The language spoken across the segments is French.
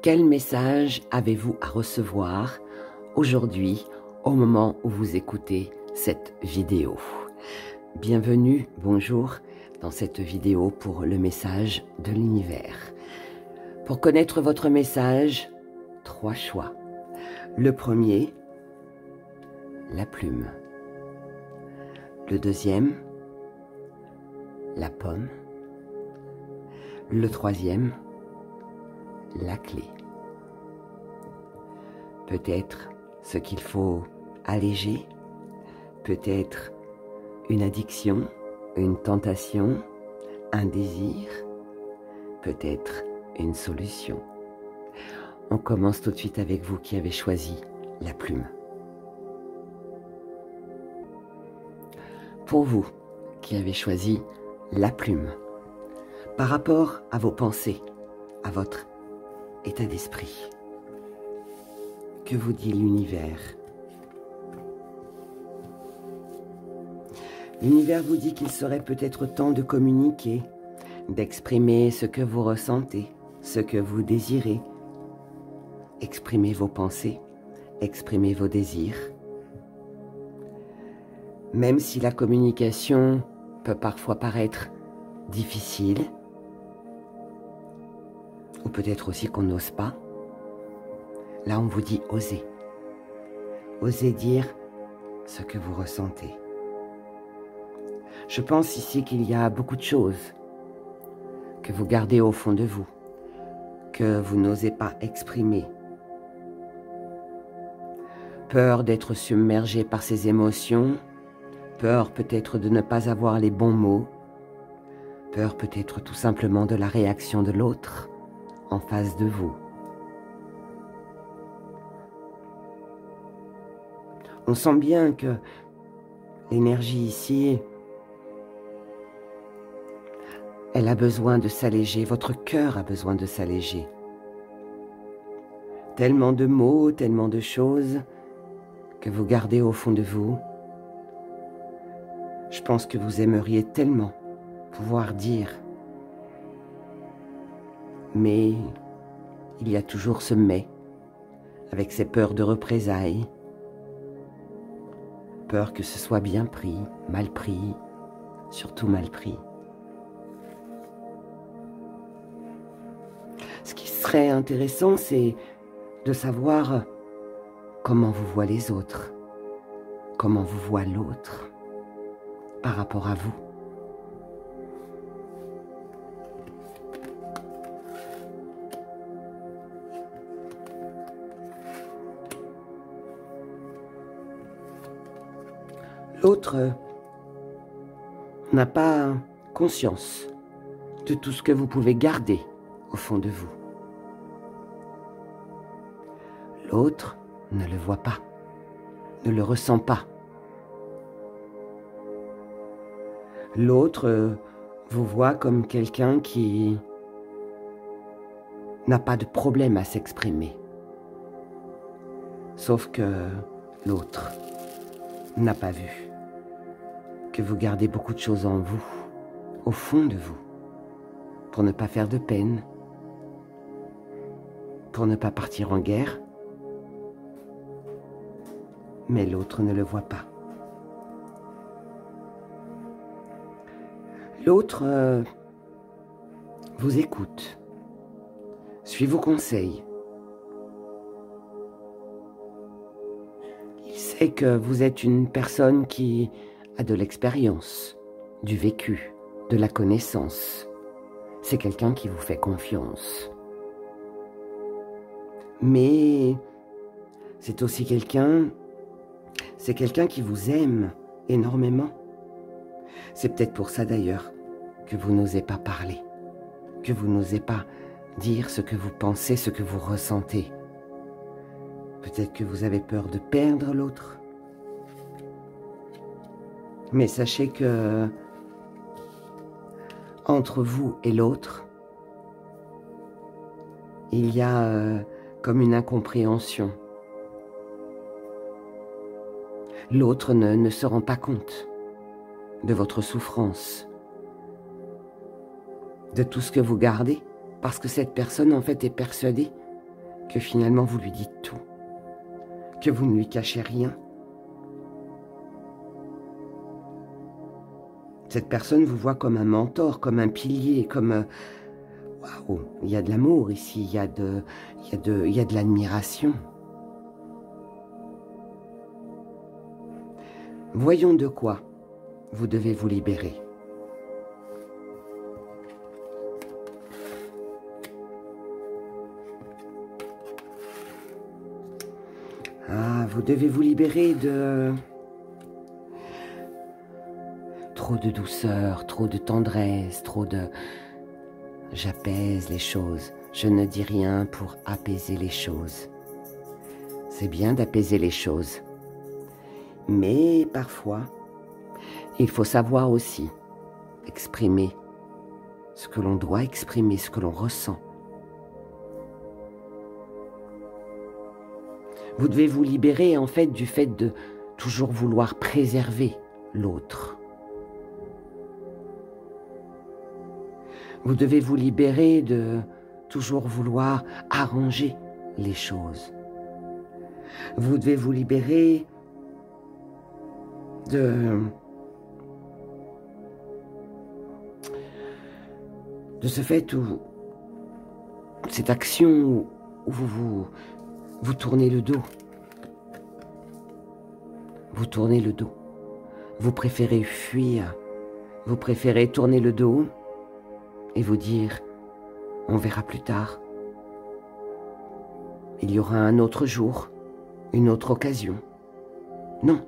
Quel message avez-vous à recevoir aujourd'hui au moment où vous écoutez cette vidéo? Bienvenue, bonjour, dans cette vidéo pour le message de l'univers. Pour connaître votre message, 3 choix. Le premier, la plume. Le deuxième, la pomme. Le troisième, la clé. Peut-être ce qu'il faut alléger, peut-être une addiction, une tentation, un désir, peut-être une solution. On commence tout de suite avec vous qui avez choisi la plume. Pour vous qui avez choisi la plume, par rapport à vos pensées, à votre état d'esprit, que vous dit l'univers? L'univers vous dit qu'il serait peut-être temps de communiquer, d'exprimer ce que vous ressentez, ce que vous désirez. Exprimez vos pensées, exprimez vos désirs. Même si la communication peut parfois paraître difficile, ou peut-être aussi qu'on n'ose pas, là on vous dit osez. Osez dire ce que vous ressentez. Je pense ici qu'il y a beaucoup de choses que vous gardez au fond de vous, que vous n'osez pas exprimer. Peur d'être submergé par ces émotions, peur peut-être de ne pas avoir les bons mots, peur peut-être tout simplement de la réaction de l'autre en face de vous. On sent bien que l'énergie ici, elle a besoin de s'alléger, votre cœur a besoin de s'alléger. Tellement de mots, tellement de choses que vous gardez au fond de vous. Je pense que vous aimeriez tellement pouvoir dire. Mais il y a toujours ce mais, avec ces peurs de représailles, peur que ce soit bien pris, surtout mal pris. Ce qui serait intéressant, c'est de savoir comment vous voient les autres, comment vous voit l'autre par rapport à vous. L'autre n'a pas conscience de tout ce que vous pouvez garder au fond de vous. L'autre ne le voit pas, ne le ressent pas. L'autre vous voit comme quelqu'un qui n'a pas de problème à s'exprimer. Sauf que l'autre n'a pas vu que vous gardez beaucoup de choses en vous, au fond de vous, pour ne pas faire de peine, pour ne pas partir en guerre, mais l'autre ne le voit pas. L'autre vous écoute, suit vos conseils. Il sait que vous êtes une personne qui a de l'expérience, du vécu, de la connaissance. C'est quelqu'un qui vous fait confiance. Mais c'est aussi quelqu'un qui vous aime énormément. C'est peut-être pour ça d'ailleurs que vous n'osez pas parler, que vous n'osez pas dire ce que vous pensez, ce que vous ressentez. Peut-être que vous avez peur de perdre l'autre. Mais sachez que entre vous et l'autre, il y a comme une incompréhension. L'autre ne se rend pas compte de votre souffrance, de tout ce que vous gardez, parce que cette personne en fait est persuadée que finalement vous lui dites tout, que vous ne lui cachez rien. Cette personne vous voit comme un mentor, comme un pilier, comme... Waouh, il y a de l'amour ici, il y a de l'admiration. Voyons de quoi vous devez vous libérer. Ah, vous devez vous libérer de... trop de douceur, trop de tendresse, trop de... J'apaise les choses. Je ne dis rien pour apaiser les choses. C'est bien d'apaiser les choses. Mais parfois, il faut savoir aussi exprimer ce que l'on doit exprimer, ce que l'on ressent. Vous devez vous libérer en fait du fait de toujours vouloir préserver l'autre. Vous devez vous libérer de toujours vouloir arranger les choses. Vous devez vous libérer de ce fait où cette action où vous tournez le dos. Vous tournez le dos. Vous préférez fuir. Vous préférez tourner le dos et vous dire « on verra plus tard ». Il y aura un autre jour, une autre occasion. Non.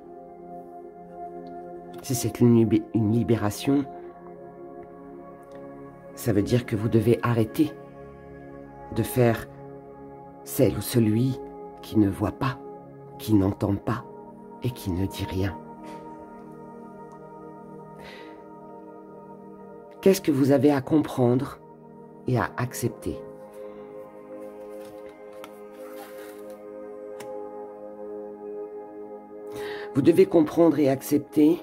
Si c'est une libération, ça veut dire que vous devez arrêter de faire celle ou celui qui ne voit pas, qui n'entend pas et qui ne dit rien. Qu'est-ce que vous avez à comprendre et à accepter? Vous devez comprendre et accepter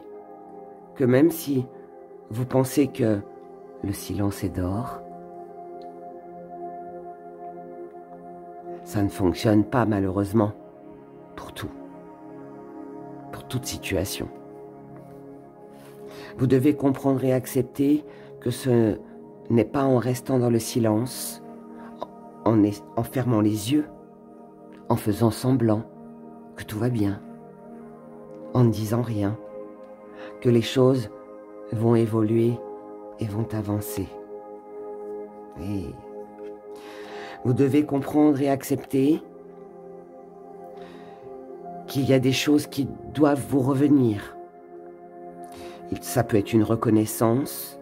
que même si vous pensez que le silence est d'or, ça ne fonctionne pas malheureusement pour tout, pour toute situation. Vous devez comprendre et accepter que ce n'est pas en restant dans le silence, en fermant les yeux, en faisant semblant que tout va bien, en ne disant rien, que les choses vont évoluer et vont avancer. Et vous devez comprendre et accepter qu'il y a des choses qui doivent vous revenir. Ça peut être une reconnaissance,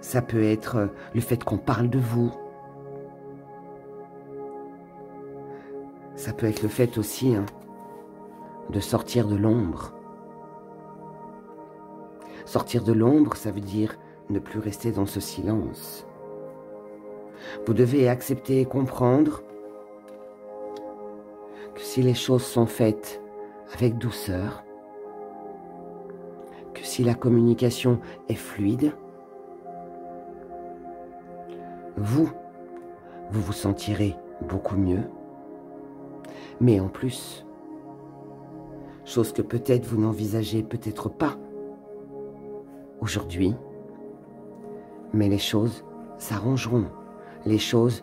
ça peut être le fait qu'on parle de vous, ça peut être le fait aussi de sortir de l'ombre. Sortir de l'ombre, ça veut dire ne plus rester dans ce silence. Vous devez accepter et comprendre que si les choses sont faites avec douceur, que si la communication est fluide, vous vous sentirez beaucoup mieux, mais en plus, chose que peut-être vous n'envisagez peut-être pas aujourd'hui, mais les choses s'arrangeront, les choses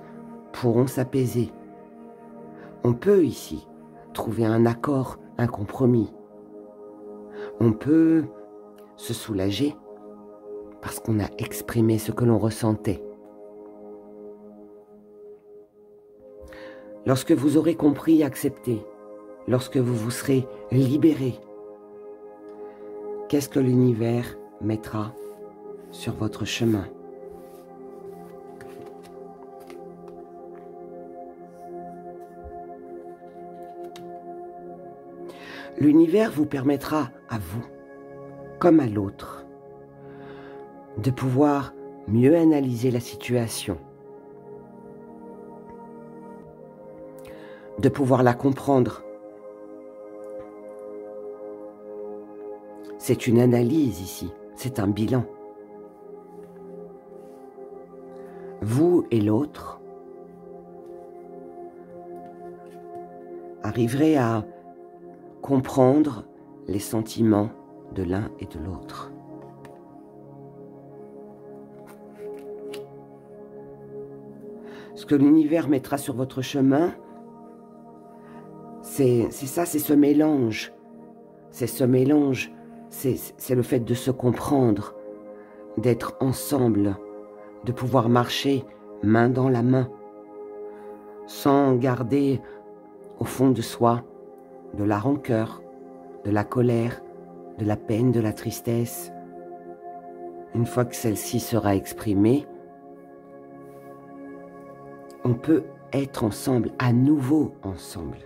pourront s'apaiser. On peut ici trouver un accord, un compromis. On peut se soulager parce qu'on a exprimé ce que l'on ressentait. Lorsque vous aurez compris et accepté, lorsque vous vous serez libéré, qu'est-ce que l'univers mettra sur votre chemin? L'univers vous permettra à vous, comme à l'autre, de pouvoir mieux analyser la situation, de pouvoir la comprendre. C'est une analyse ici, c'est un bilan. Vous et l'autre, arriverez à comprendre les sentiments de l'un et de l'autre. Ce que l'univers mettra sur votre chemin, c'est ça, c'est ce mélange. C'est ce mélange, c'est le fait de se comprendre, d'être ensemble, de pouvoir marcher main dans la main, sans garder au fond de soi de la rancœur, de la colère, de la peine, de la tristesse. Une fois que celle-ci sera exprimée, on peut être ensemble, à nouveau ensemble.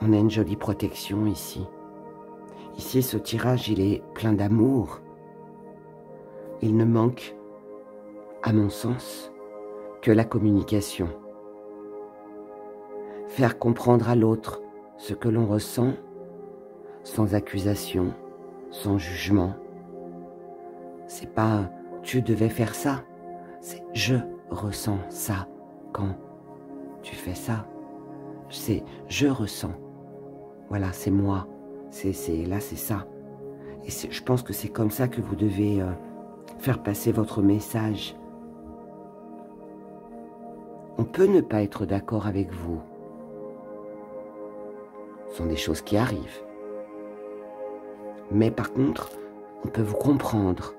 On a une jolie protection ici. Ici, ce tirage, il est plein d'amour. Il ne manque, à mon sens, que la communication. Faire comprendre à l'autre ce que l'on ressent, sans accusation, sans jugement. C'est pas « tu devais faire ça », c'est « je ressens ça quand tu fais ça ». C'est « je ressens ». Voilà, c'est moi. Là, c'est ça. Et je pense que c'est comme ça que vous devez faire passer votre message. On peut ne pas être d'accord avec vous. Ce sont des choses qui arrivent. Mais par contre, on peut vous comprendre.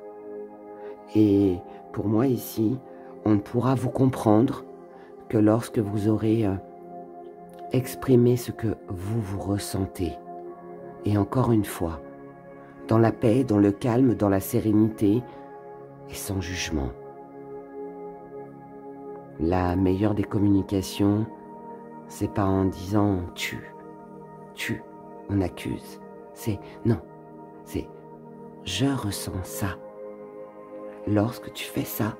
Et pour moi ici, on ne pourra vous comprendre que lorsque vous aurez exprimé ce que vous ressentez. Et encore une fois, dans la paix, dans le calme, dans la sérénité et sans jugement. La meilleure des communications, c'est pas en disant tu, on accuse. C'est non, c'est je ressens ça. Lorsque tu fais ça,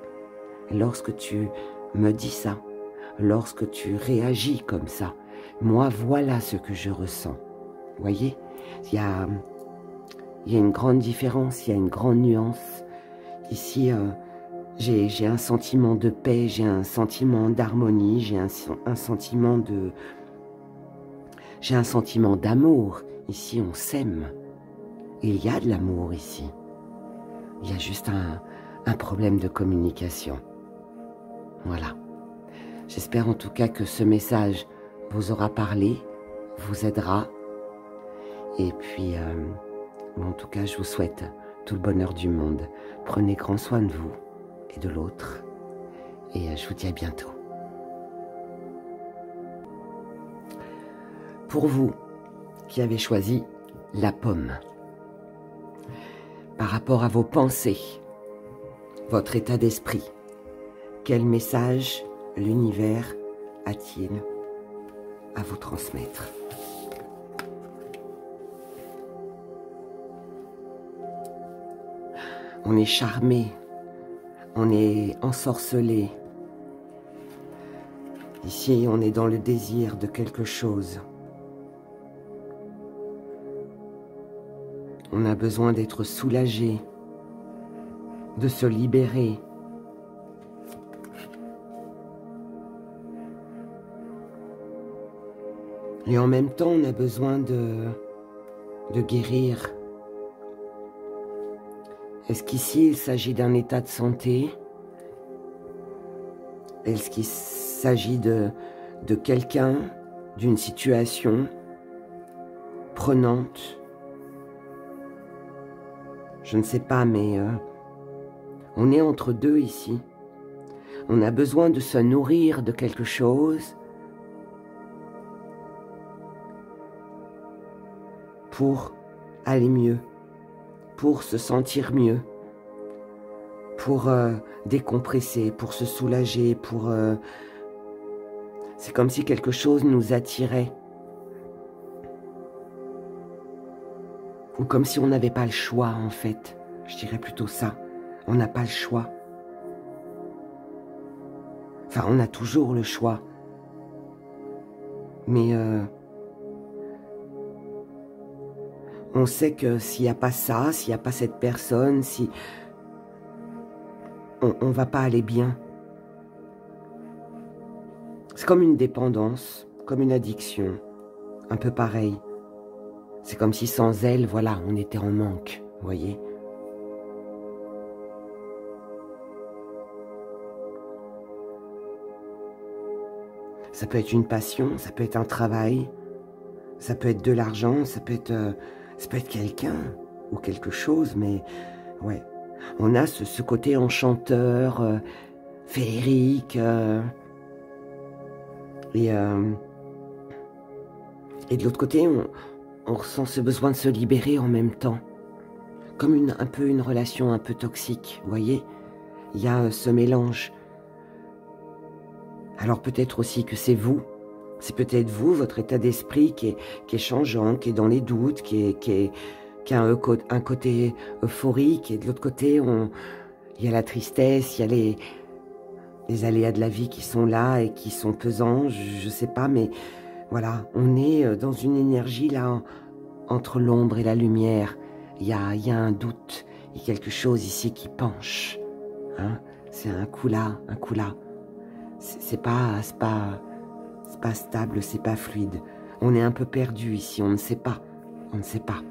lorsque tu me dis ça, lorsque tu réagis comme ça, moi voilà ce que je ressens. Vous voyez, il y a une grande différence, il y a une grande nuance. Ici, j'ai un sentiment de paix, j'ai un sentiment d'harmonie, j'ai un sentiment d'amour. Ici, on s'aime. Il y a de l'amour ici. Il y a juste un problème de communication. Voilà. J'espère en tout cas que ce message vous aura parlé, vous aidera. Et puis, en tout cas, je vous souhaite tout le bonheur du monde. Prenez grand soin de vous et de l'autre. Et je vous dis à bientôt. Pour vous qui avez choisi la pomme, par rapport à vos pensées, votre état d'esprit, quel message l'univers a-t-il à vous transmettre? On est charmé, on est ensorcelé. Ici, on est dans le désir de quelque chose. On a besoin d'être soulagé, de se libérer. Et en même temps, on a besoin de guérir. Est-ce qu'ici, il s'agit d'un état de santé? Est-ce qu'il s'agit de quelqu'un, d'une situation prenante? Je ne sais pas, mais on est entre deux ici. On a besoin de se nourrir de quelque chose pour aller mieux, pour se sentir mieux, pour décompresser, pour se soulager, pour... C'est comme si quelque chose nous attirait. Ou comme si on n'avait pas le choix, en fait. Je dirais plutôt ça. On n'a pas le choix. Enfin, on a toujours le choix. Mais on sait que s'il n'y a pas ça, s'il n'y a pas cette personne, si... on ne va pas aller bien. C'est comme une dépendance, comme une addiction, un peu pareil. C'est comme si sans elle, voilà, on était en manque, vous voyez. Ça peut être une passion, ça peut être un travail, ça peut être de l'argent, ça peut être quelqu'un ou quelque chose, mais ouais. On a ce côté enchanteur, féerique, et de l'autre côté, on ressent ce besoin de se libérer en même temps. Comme un peu une relation un peu toxique, vous voyez. Il y a ce mélange. Alors peut-être aussi que c'est vous. C'est peut-être vous, votre état d'esprit qui est changeant, qui est dans les doutes, qui a un côté euphorique. Et de l'autre côté, il y a la tristesse, il y a les aléas de la vie qui sont là et qui sont pesants. Je ne sais pas, mais voilà. On est dans une énergie là, entre l'ombre et la lumière. Il y a un doute. Il y a quelque chose ici qui penche. Hein? C'est un coup là, un coup là. C'est pas stable, c'est pas fluide. On est un peu perdu ici, on ne sait pas. On ne sait pas.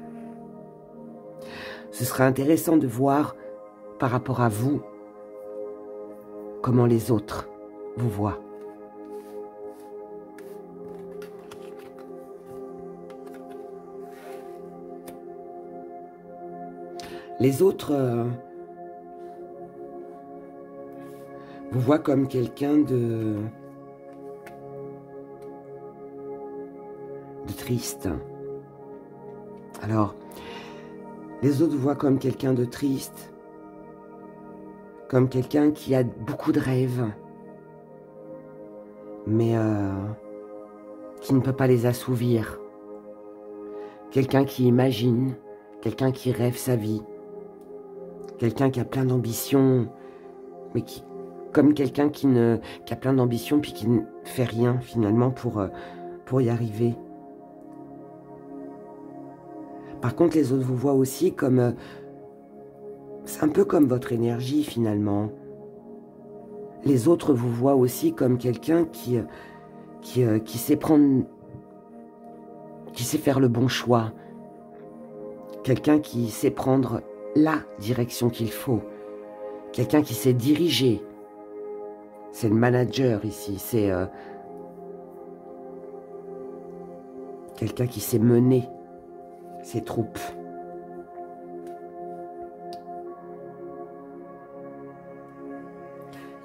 Ce serait intéressant de voir par rapport à vous comment les autres vous voient. Les autres vous voient comme quelqu'un de triste. Alors, les autres vous voient comme quelqu'un de triste, comme quelqu'un qui a beaucoup de rêves, mais qui ne peut pas les assouvir. Quelqu'un qui imagine, quelqu'un qui rêve sa vie, quelqu'un qui a plein d'ambitions, mais comme quelqu'un qui a plein d'ambitions puis qui ne fait rien finalement pour y arriver. Par contre, les autres vous voient aussi comme... c'est un peu comme votre énergie finalement. Les autres vous voient aussi comme quelqu'un qui sait prendre... qui sait faire le bon choix. Quelqu'un qui sait prendre la direction qu'il faut. Quelqu'un qui sait diriger. C'est le manager ici. C'est quelqu'un qui sait mener ses troupes.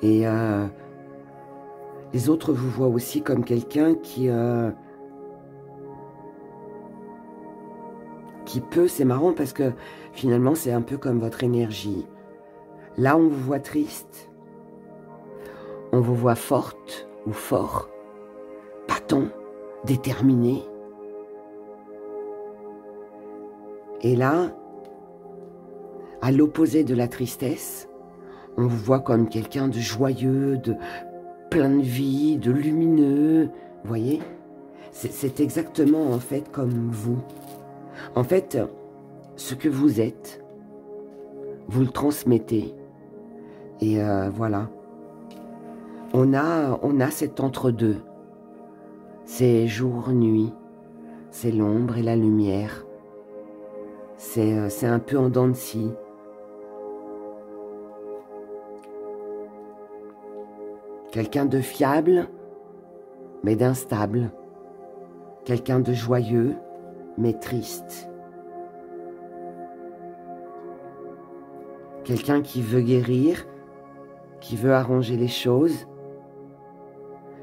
Et les autres vous voient aussi comme quelqu'un qui peut, c'est marrant parce que finalement c'est un peu comme votre énergie. Là on vous voit triste, on vous voit forte ou fort, battant, déterminé. Et là, à l'opposé de la tristesse, on vous voit comme quelqu'un de joyeux, de plein de vie, de lumineux. Vous voyez? C'est exactement en fait comme vous. En fait, ce que vous êtes, vous le transmettez. Et voilà. On a cet entre-deux. C'est jour-nuit. C'est l'ombre et la lumière. C'est un peu en dents de scie. Quelqu'un de fiable, mais d'instable. Quelqu'un de joyeux, mais triste. Quelqu'un qui veut guérir, qui veut arranger les choses,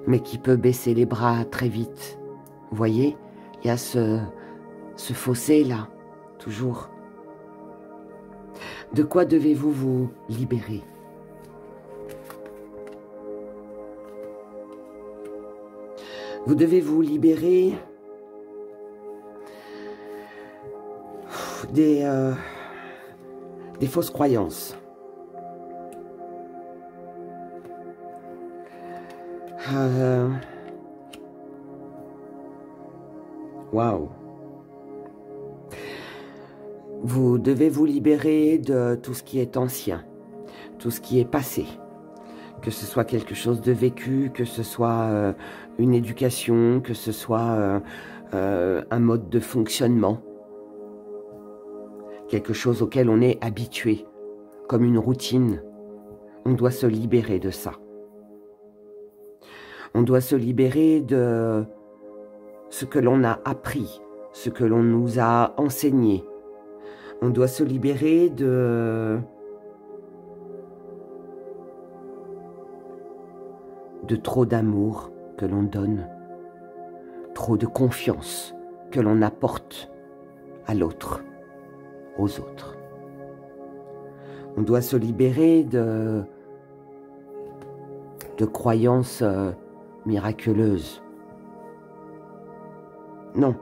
mais qui peut baisser les bras très vite. Vous voyez, il y a ce fossé là, toujours. De quoi devez-vous vous libérer ? Vous devez vous libérer des fausses croyances. Waouh. Vous devez vous libérer de tout ce qui est ancien, tout ce qui est passé, que ce soit quelque chose de vécu, que ce soit une éducation, que ce soit un mode de fonctionnement, quelque chose auquel on est habitué, comme une routine. On doit se libérer de ça. On doit se libérer de ce que l'on a appris, ce que l'on nous a enseigné. On doit se libérer de trop d'amour que l'on donne, trop de confiance que l'on apporte à l'autre, aux autres. On doit se libérer de croyances miraculeuses. Non.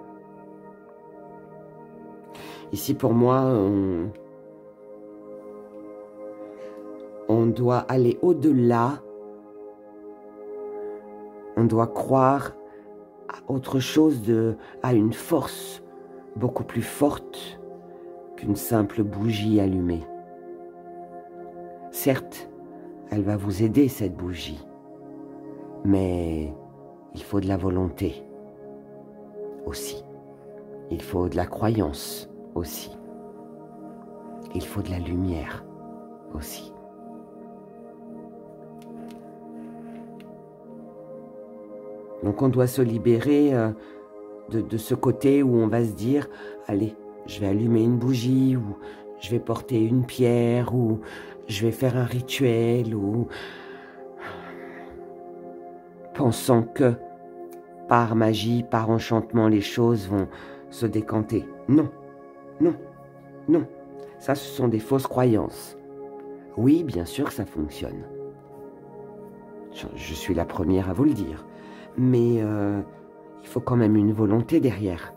Ici, pour moi, on doit aller au-delà. On doit croire à autre chose, à une force beaucoup plus forte qu'une simple bougie allumée. Certes, elle va vous aider, cette bougie, mais il faut de la volonté aussi. Il faut de la croyance aussi. Il faut de la lumière aussi. Donc on doit se libérer de ce côté où on va se dire « Allez, je vais allumer une bougie » ou « Je vais porter une pierre » ou « Je vais faire un rituel » ou pensant que par magie, par enchantement, les choses vont se décanter. Non, non, non. Ça, ce sont des fausses croyances. Oui, bien sûr, ça fonctionne. Je suis la première à vous le dire. Mais il faut quand même une volonté derrière.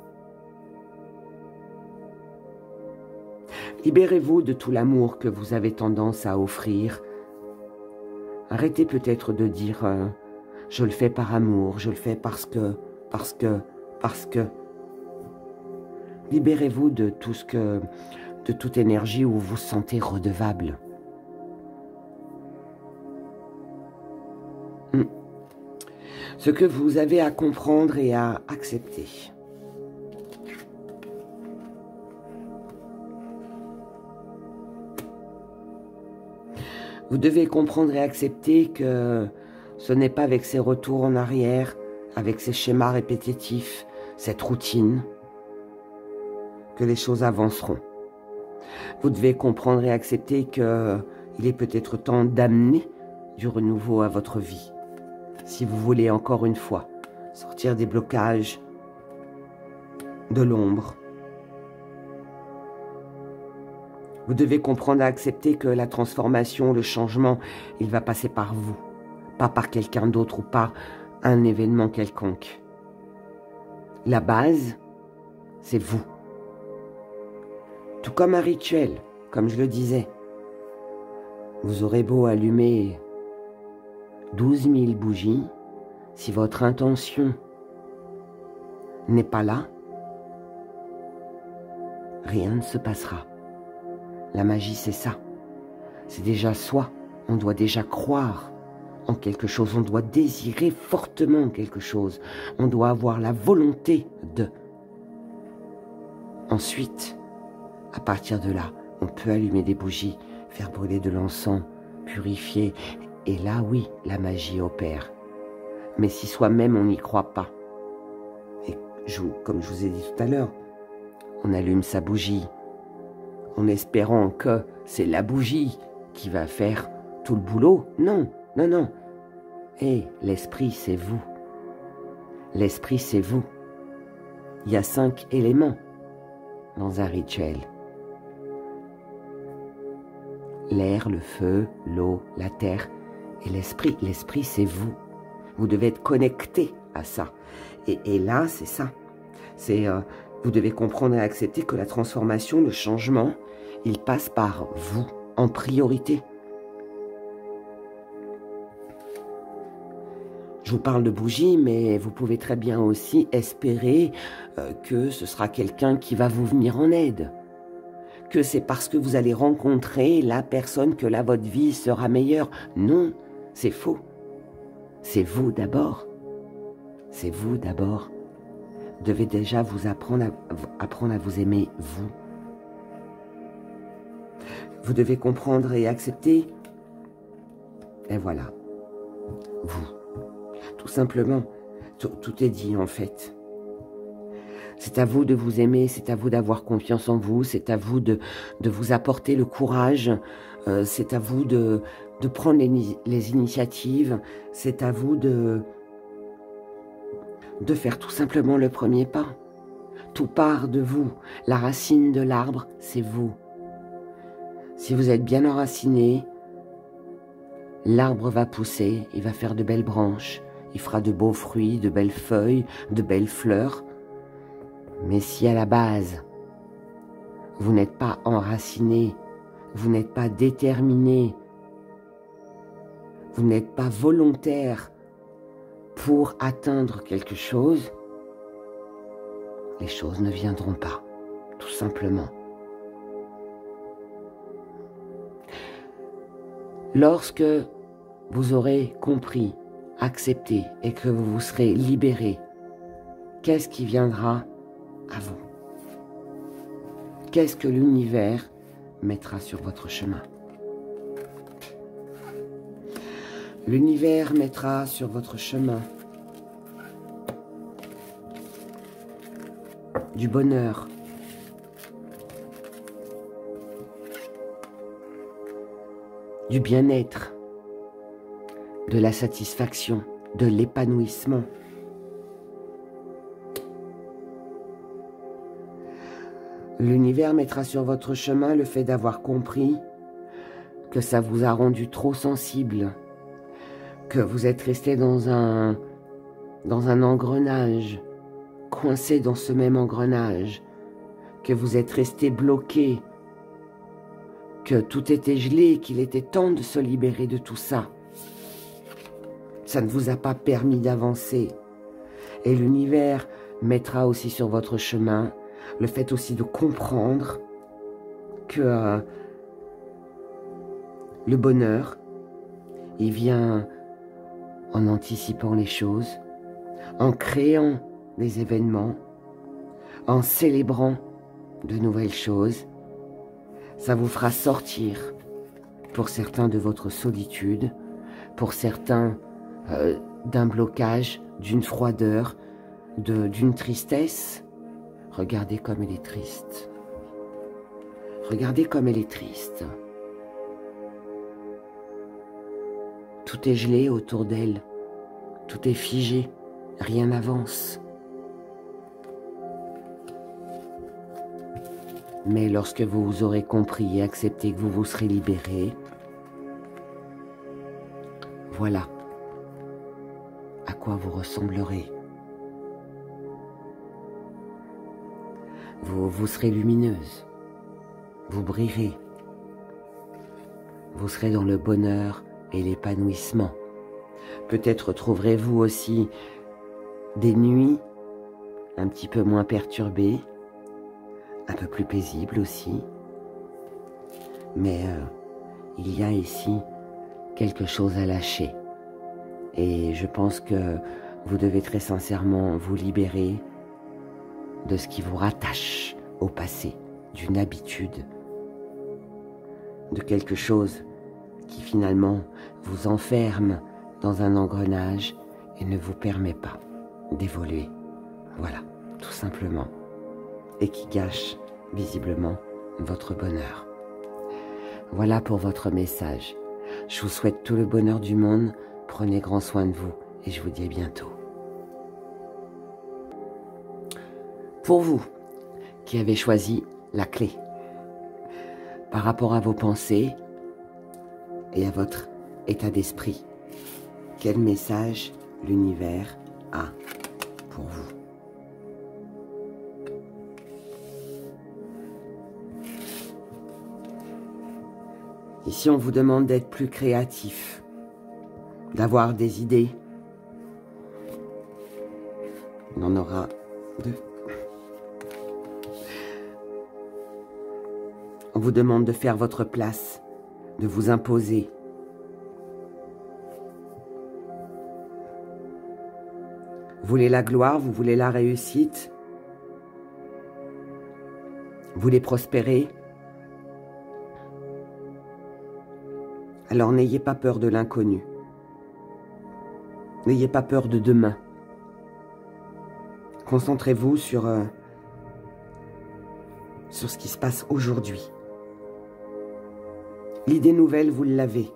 Libérez-vous de tout l'amour que vous avez tendance à offrir. Arrêtez peut-être de dire je le fais par amour, je le fais parce que. Libérez-vous de de toute énergie où vous vous sentez redevable. Ce que vous avez à comprendre et à accepter. Vous devez comprendre et accepter que ce n'est pas avec ces retours en arrière, avec ces schémas répétitifs, cette routine, que les choses avanceront. Vous devez comprendre et accepter qu'il est peut-être temps d'amener du renouveau à votre vie. Si vous voulez encore une fois sortir des blocages, de l'ombre. Vous devez comprendre et accepter que la transformation, le changement, il va passer par vous, pas par quelqu'un d'autre ou par un événement quelconque. La base, c'est vous. Tout comme un rituel, comme je le disais. Vous aurez beau allumer 12 000 bougies, si votre intention n'est pas là, rien ne se passera. La magie, c'est ça. C'est déjà soi. On doit déjà croire en quelque chose. On doit désirer fortement quelque chose. On doit avoir la volonté de. Ensuite, à partir de là, on peut allumer des bougies, faire brûler de l'encens, purifier. Et là, oui, la magie opère. Mais si soi-même, on n'y croit pas, et comme je vous ai dit tout à l'heure, on allume sa bougie, en espérant que c'est la bougie qui va faire tout le boulot. Non, non, non. Et l'esprit, c'est vous. L'esprit, c'est vous. Il y a 5 éléments dans un rituel. L'air, le feu, l'eau, la terre et l'esprit. L'esprit, c'est vous. Vous devez être connecté à ça. Et là, c'est ça. C'est... vous devez comprendre et accepter que la transformation, le changement, il passe par vous, en priorité. Je vous parle de bougie, mais vous pouvez très bien aussi espérer que ce sera quelqu'un qui va vous venir en aide. Que c'est parce que vous allez rencontrer la personne que là, votre vie sera meilleure. Non, C'est faux. C'est vous d'abord. C'est vous d'abord. Vous devez déjà vous apprendre à vous aimer, vous. Vous devez comprendre et accepter. Et voilà. Vous. Tout simplement. Tout est dit en fait. C'est à vous de vous aimer, c'est à vous d'avoir confiance en vous, c'est à vous de vous apporter le courage, c'est à vous de prendre les initiatives, c'est à vous de faire tout simplement le premier pas. Tout part de vous. La racine de l'arbre, c'est vous. Si vous êtes bien enraciné, l'arbre va pousser, il va faire de belles branches, il fera de beaux fruits, de belles feuilles, de belles fleurs. Mais si à la base, vous n'êtes pas enraciné, vous n'êtes pas déterminé, vous n'êtes pas volontaire pour atteindre quelque chose, les choses ne viendront pas, tout simplement. Lorsque vous aurez compris, accepté et que vous vous serez libéré, qu'est-ce qui viendra à vous? Qu'est-ce que l'univers mettra sur votre chemin? L'univers mettra sur votre chemin du bonheur, du bien-être, de la satisfaction, de l'épanouissement. L'univers mettra sur votre chemin le fait d'avoir compris que ça vous a rendu trop sensible, que vous êtes resté dans un engrenage, coincé dans ce même engrenage, que vous êtes resté bloqué, que tout était gelé, qu'il était temps de se libérer de tout ça. Ça ne vous a pas permis d'avancer. Et l'univers mettra aussi sur votre chemin le fait aussi de comprendre que le bonheur, il vient en anticipant les choses, en créant des événements, en célébrant de nouvelles choses. Ça vous fera sortir, pour certains, de votre solitude, pour certains, d'un blocage, d'une froideur, d'une tristesse. Regardez comme elle est triste. Regardez comme elle est triste. Tout est gelé autour d'elle. Tout est figé. Rien n'avance. Mais lorsque vous aurez compris et accepté que vous vous serez libéré, voilà à quoi vous ressemblerez. Vous serez lumineuse, vous brillerez, vous serez dans le bonheur et l'épanouissement. Peut-être trouverez-vous aussi des nuits un petit peu moins perturbées, un peu plus paisibles aussi. Mais il y a ici quelque chose à lâcher. Et je pense que vous devez très sincèrement vous libérer de ce qui vous rattache au passé, d'une habitude, de quelque chose qui finalement vous enferme dans un engrenage et ne vous permet pas d'évoluer. Voilà, tout simplement. Et qui gâche visiblement votre bonheur. Voilà pour votre message. Je vous souhaite tout le bonheur du monde. Prenez grand soin de vous et je vous dis à bientôt. Pour vous qui avez choisi la clé par rapport à vos pensées et à votre état d'esprit, quel message l'univers a pour vous? Ici, on vous demande d'être plus créatif, d'avoir des idées. On en aura deux. On vous demande de faire votre place, de vous imposer. voulez la gloire, vous voulez la réussite, vous voulez prospérer. Alors n'ayez pas peur de l'inconnu. N'ayez pas peur de demain. Concentrez-vous sur ce qui se passe aujourd'hui. L'idée nouvelle, vous l'avez.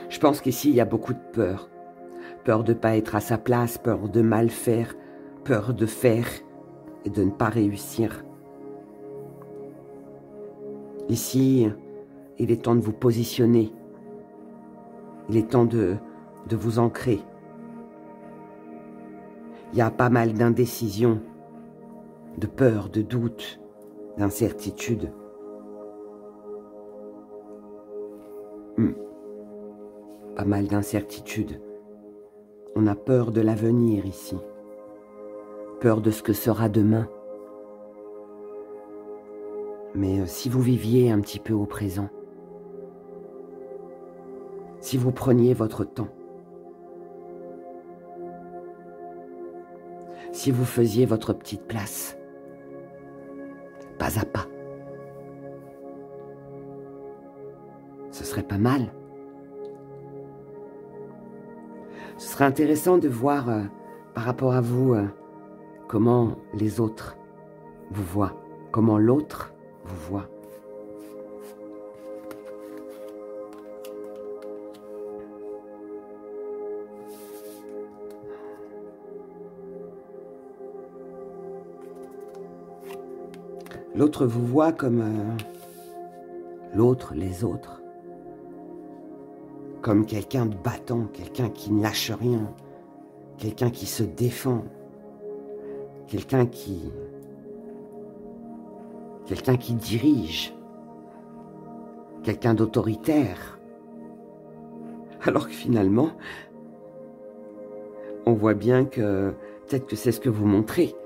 Je pense qu'ici, il y a beaucoup de peur. Peur de ne pas être à sa place, peur de mal faire, peur de faire et de ne pas réussir. Ici, il est temps de vous positionner. Il est temps de vous ancrer. Il y a pas mal d'indécision, de peur, de doute, d'incertitude. Pas mal d'incertitude. On a peur de l'avenir ici. Peur de ce que sera demain. Mais si vous viviez un petit peu au présent, si vous preniez votre temps, si vous faisiez votre petite place, pas à pas, ce serait pas mal. Ce serait intéressant de voir par rapport à vous comment les autres vous voient, comment l'autre vous voit. L'autre vous voit comme l'autre, les autres. Comme quelqu'un de battant, quelqu'un qui ne lâche rien, quelqu'un qui se défend, quelqu'un qui dirige, quelqu'un d'autoritaire. Alors que finalement, on voit bien que peut-être que c'est ce que vous montrez,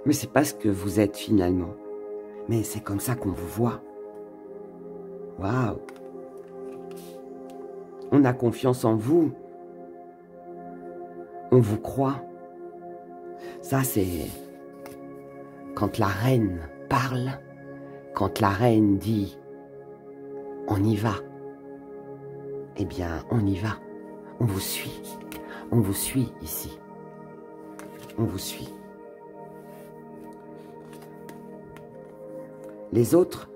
mais c'est pas ce que vous êtes finalement. Mais c'est comme ça qu'on vous voit. Waouh! On a confiance en vous. On vous croit. Ça, c'est quand la reine parle, quand la reine dit « on y va », eh bien, on y va. On vous suit. On vous suit ici. On vous suit. Les autres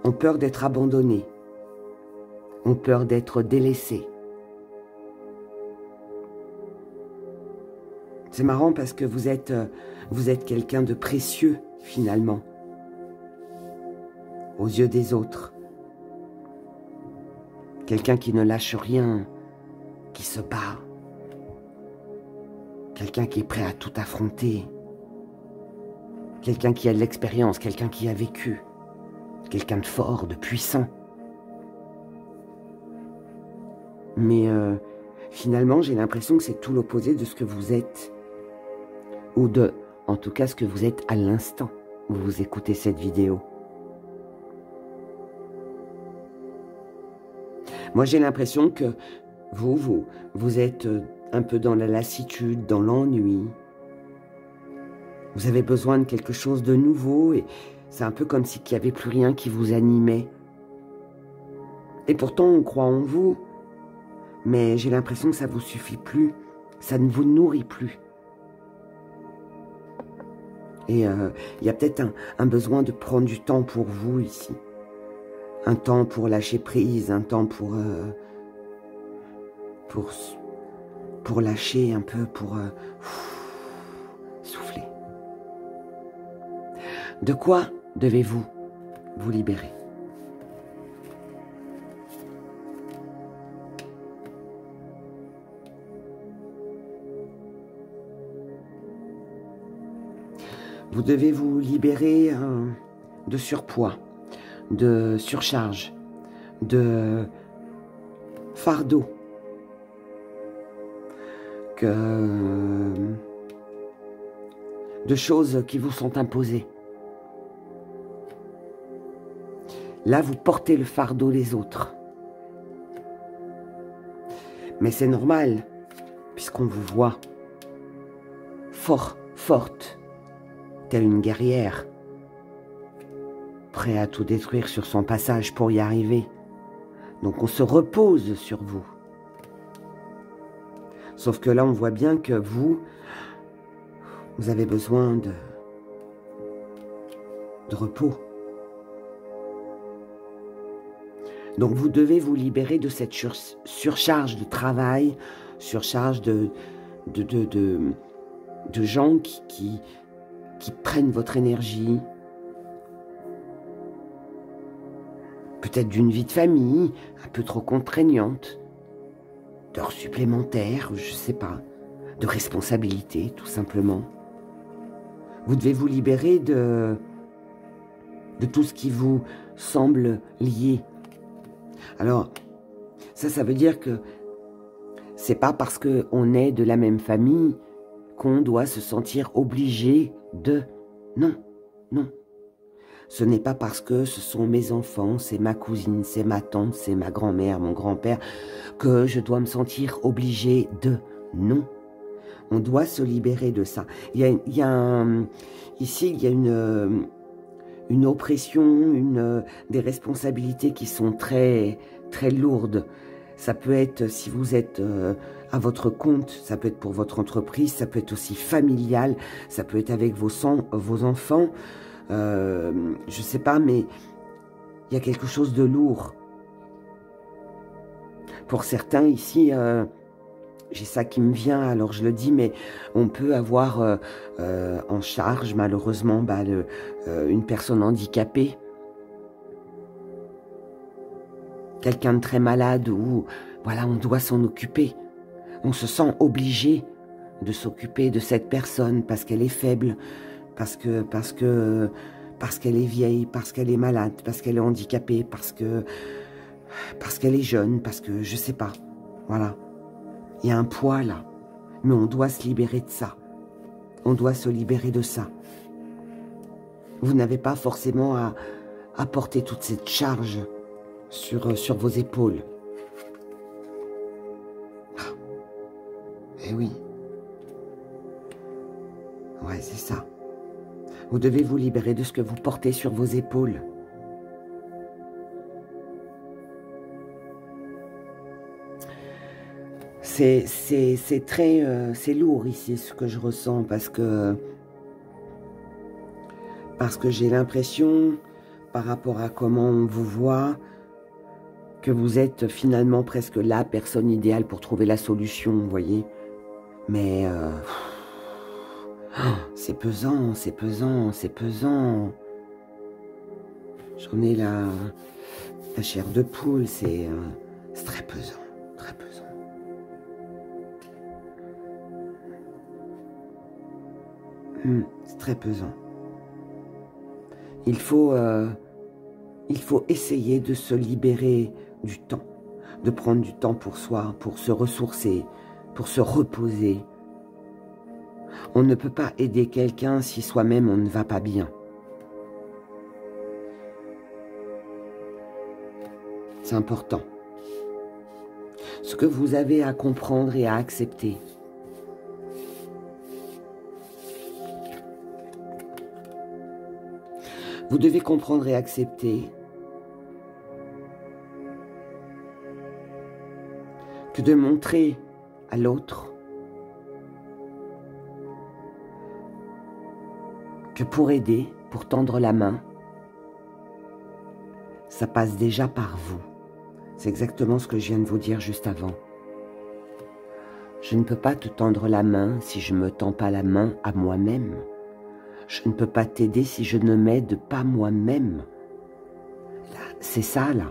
ont peur d'être abandonnés, ont peur d'être délaissés. C'est marrant parce que vous êtes quelqu'un de précieux, finalement, aux yeux des autres. Quelqu'un qui ne lâche rien, qui se bat. Quelqu'un qui est prêt à tout affronter. Quelqu'un qui a de l'expérience, quelqu'un qui a vécu. Quelqu'un de fort, de puissant. Mais finalement, j'ai l'impression que c'est tout l'opposé de ce que vous êtes. Ou de, en tout cas, ce que vous êtes à l'instant où vous écoutez cette vidéo. Moi, j'ai l'impression que vous êtes un peu dans la lassitude, dans l'ennui. Vous avez besoin de quelque chose de nouveau et c'est un peu comme s'il n'y avait plus rien qui vous animait. Et pourtant, on croit en vous. Mais j'ai l'impression que ça ne vous suffit plus. Ça ne vous nourrit plus. Et il y a peut-être un besoin de prendre du temps pour vous ici. Un temps pour lâcher prise, un temps pour lâcher un peu, pour souffler. De quoi devez-vous vous libérer? Vous devez vous libérer de surpoids, de surcharge, de fardeau, de choses qui vous sont imposées. Là, vous portez le fardeau des autres. Mais c'est normal, puisqu'on vous voit forte, telle une guerrière, prêt à tout détruire sur son passage pour y arriver. Donc on se repose sur vous. Sauf que là, on voit bien que vous avez besoin de repos. Donc vous devez vous libérer de cette surcharge de travail, surcharge de gens qui prennent votre énergie. Peut-être d'une vie de famille un peu trop contraignante, d'heures supplémentaires, je ne sais pas, de responsabilités tout simplement. Vous devez vous libérer de tout ce qui vous semble lié. Alors, ça veut dire que c'est pas parce qu'on est de la même famille qu'on doit se sentir obligé de... Non, non. Ce n'est pas parce que ce sont mes enfants, c'est ma cousine, c'est ma tante, c'est ma grand-mère, mon grand-père, que je dois me sentir obligé de... Non. On doit se libérer de ça. Ici, il y a une oppression, des responsabilités qui sont très, très lourdes. Ça peut être, si vous êtes à votre compte, ça peut être pour votre entreprise, ça peut être aussi familial, ça peut être avec vos enfants. Je sais pas, mais il y a quelque chose de lourd. Pour certains ici, j'ai ça qui me vient, alors je le dis, mais on peut avoir en charge malheureusement une personne handicapée, quelqu'un de très malade où voilà, on doit s'en occuper. On se sent obligé de s'occuper de cette personne parce qu'elle est faible, parce qu'elle est vieille, parce qu'elle est malade, parce qu'elle est handicapée, parce qu'elle est jeune, parce que je sais pas. Voilà. Il y a un poids là. Mais on doit se libérer de ça. On doit se libérer de ça. Vous n'avez pas forcément à porter toute cette charge sur vos épaules. Ah. Eh oui. Ouais, c'est ça. Vous devez vous libérer de ce que vous portez sur vos épaules. C'est très lourd ici ce que je ressens parce que j'ai l'impression, par rapport à comment on vous voit, que vous êtes finalement presque la personne idéale pour trouver la solution, vous voyez. Mais c'est pesant, c'est pesant, c'est pesant. J'en ai la chair de poule, c'est très pesant, très pesant. C'est très pesant. Il faut essayer de se libérer du temps, de prendre du temps pour soi, pour se ressourcer, pour se reposer. On ne peut pas aider quelqu'un si soi-même on ne va pas bien. C'est important. Ce que vous avez à comprendre et à accepter. Vous devez comprendre et accepter que de montrer à l'autre que pour aider, pour tendre la main, ça passe déjà par vous. C'est exactement ce que je viens de vous dire juste avant. Je ne peux pas te tendre la main si je ne me tends pas la main à moi-même. Je ne peux pas t'aider si je ne m'aide pas moi-même. C'est ça, là.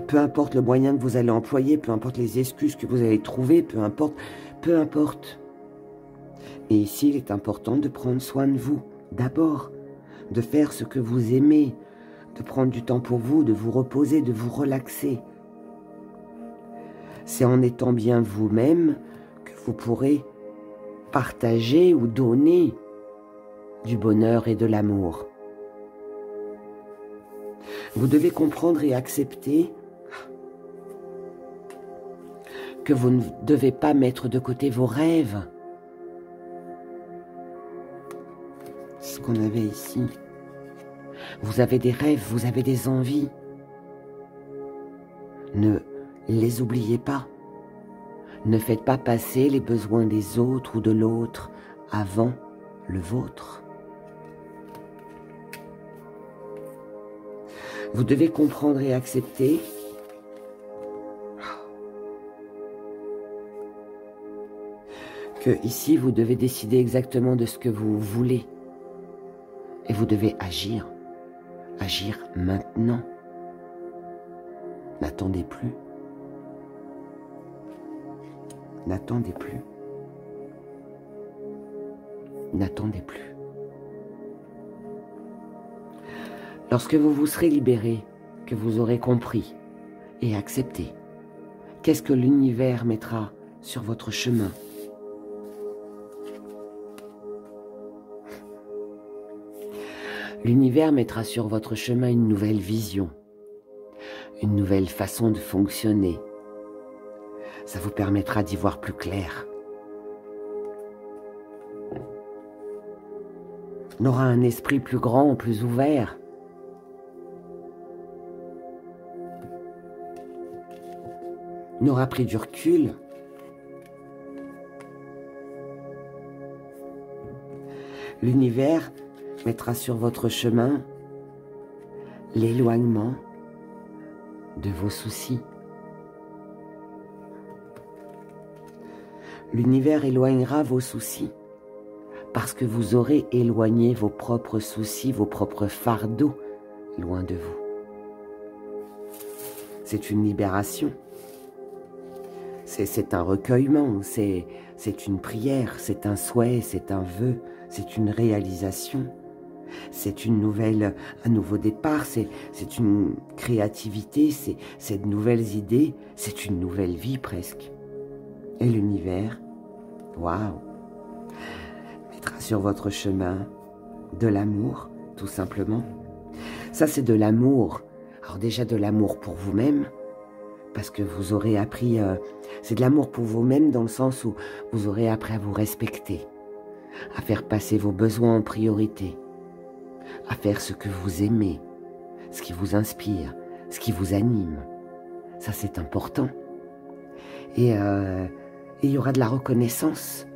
Peu importe le moyen que vous allez employer, peu importe les excuses que vous allez trouver, peu importe. Et ici, il est important de prendre soin de vous, d'abord, de faire ce que vous aimez, de prendre du temps pour vous, de vous reposer, de vous relaxer. C'est en étant bien vous-même que vous pourrez partager ou donner du bonheur et de l'amour. Vous devez comprendre et accepter que vous ne devez pas mettre de côté vos rêves. C'est ce qu'on avait ici. Vous avez des rêves, vous avez des envies. Ne les oubliez pas. Ne faites pas passer les besoins des autres ou de l'autre avant le vôtre. Vous devez comprendre et accepter que ici, vous devez décider exactement de ce que vous voulez. Et vous devez agir. Agir maintenant. N'attendez plus. N'attendez plus. N'attendez plus. Lorsque vous vous serez libéré, que vous aurez compris et accepté, qu'est-ce que l'univers mettra sur votre chemin? L'univers mettra sur votre chemin une nouvelle vision, une nouvelle façon de fonctionner. Ça vous permettra d'y voir plus clair. On aura un esprit plus grand, plus ouvert. On aura pris du recul. L'univers mettra sur votre chemin l'éloignement de vos soucis. L'univers éloignera vos soucis parce que vous aurez éloigné vos propres soucis, vos propres fardeaux loin de vous. C'est une libération. C'est un recueillement, c'est une prière, c'est un souhait, c'est un vœu, c'est une réalisation. C'est un nouveau départ, c'est une créativité, c'est de nouvelles idées, c'est une nouvelle vie presque. Et l'univers, waouh, mettra sur votre chemin de l'amour, tout simplement. Ça, c'est de l'amour. Alors déjà de l'amour pour vous-même, parce que vous aurez appris, c'est de l'amour pour vous-même dans le sens où vous aurez appris à vous respecter, à faire passer vos besoins en priorité, à faire ce que vous aimez, ce qui vous inspire, ce qui vous anime. Ça, c'est important. Et il y aura de la reconnaissance.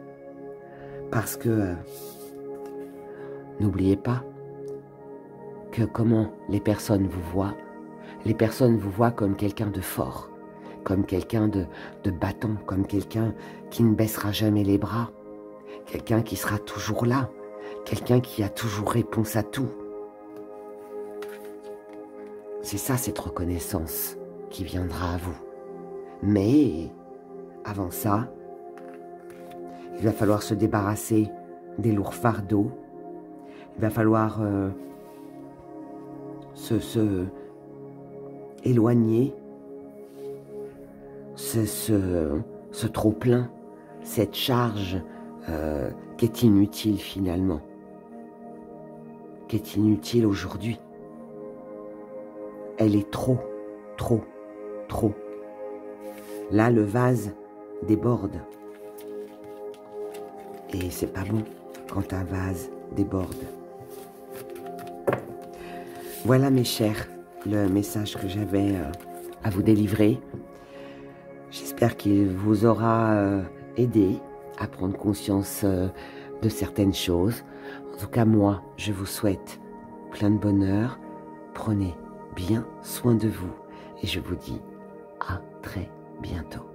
Parce que, n'oubliez pas que comment les personnes vous voient comme quelqu'un de fort, comme quelqu'un de battant, comme quelqu'un qui ne baissera jamais les bras, quelqu'un qui sera toujours là, quelqu'un qui a toujours réponse à tout. C'est ça, cette reconnaissance qui viendra à vous. Mais, avant ça, il va falloir se débarrasser des lourds fardeaux. Il va falloir se éloigner, ce trop-plein, cette charge qui est inutile finalement, qui est inutile aujourd'hui. Elle est trop. Là, le vase déborde. Et c'est pas bon quand un vase déborde. Voilà mes chers, le message que j'avais à vous délivrer. J'espère qu'il vous aura aidé à prendre conscience de certaines choses. En tout cas, moi, je vous souhaite plein de bonheur. Prenez bien soin de vous et je vous dis à très bientôt.